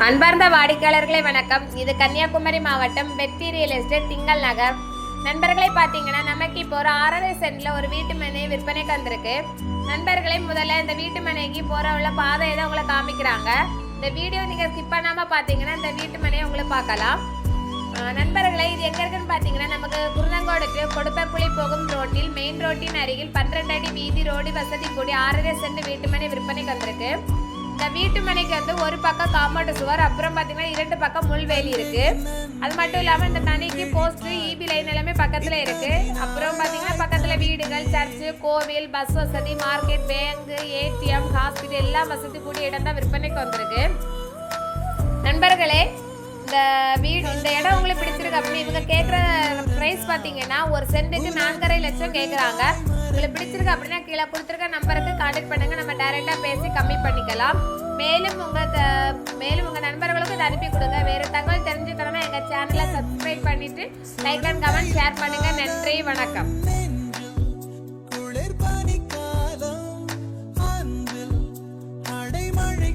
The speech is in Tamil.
அன்பார்ந்த வாடிக்கையாளர்களே வணக்கம். இது கன்னியாகுமரி மாவட்டம் வெற்றி ரியல் எஸ்டேட் திங்கள் நகர். நண்பர்களை பார்த்தீங்கன்னா நமக்கு இப்போ ஒரு 6.5 சென்ட்ல ஒரு வீட்டு மனை விற்பனைக்கு வந்திருக்கு. நண்பர்களே, முதல்ல இந்த வீட்டு மனைக்கு போற உள்ள பாதை தான் உங்களை காமிக்கிறாங்க. இந்த வீடியோ நீங்க ஸ்கிப் பண்ணாம பார்த்தீங்கன்னா இந்த வீட்டு மனையை உங்களுக்கு பார்க்கலாம். நண்பர்களை, இது எங்க இருக்குன்னு பார்த்தீங்கன்னா நமக்கு குருந்தங்கோடுக்கு கொடுப்பப்புளி போகும் ரோட்டில் மெயின் ரோட்டின் அருகில் 12 அடி வீதி ரோடு வசதி கூடி 6.5 சென்ட் வீட்டு மனை விற்பனைக்கு வந்திருக்கு. இந்த வீட்டு மனைக்கு வந்து ஒரு பக்கம் காம்பவுண்ட் சுவர், அப்புறம் பார்த்தீங்கன்னா 2 பக்கம் முள்வேலி இருக்கு. அது மட்டும் இல்லாமல் இந்த மனைக்கு போஸ்ட் இபி லைன் எல்லாமே பக்கத்தில் இருக்கு. அப்புறம் பார்த்தீங்கன்னா பக்கத்தில் வீடுகள், சர்ச்சு, கோவில், பஸ் வசதி, மார்க்கெட், பேங்க், ஏடிஎம், ஹாஸ்பிட்டல் எல்லாம் வசதி கூடிய இடம் தான் விற்பனைக்கு வந்திருக்கு. நண்பர்களே, இந்த இடம் உங்களுக்கு பிடிச்சிருக்கு அப்படின்னு இவங்க கேட்குற ப்ரைஸ் பார்த்தீங்கன்னா ஒரு சென்ட்டுக்கு 4.5 லட்சம் கேட்குறாங்க. உங்களுக்கு பிடிச்சிருக்கு அப்படின்னா கீழே கொடுத்துருக்க நம்பருக்கு கான்டாக்ட் பண்ணுங்க, நம்ம டைரெக்டாக பேசி கம்மி பண்ணிக்கலாம். மேலும் உங்கள் நண்பர்களுக்கு இதை அனுப்பி கொடுங்க. வேறு தகவல் தெரிஞ்சுக்கணும்னா எங்கள் சேனலை சப்ஸ்கிரைப் பண்ணிட்டு லைக் அண்ட் கமெண்ட் ஷேர் பண்ணுங்க. நன்றி, வணக்கம். குளிர் பனிக்காலம் அன்பில் அடைமழை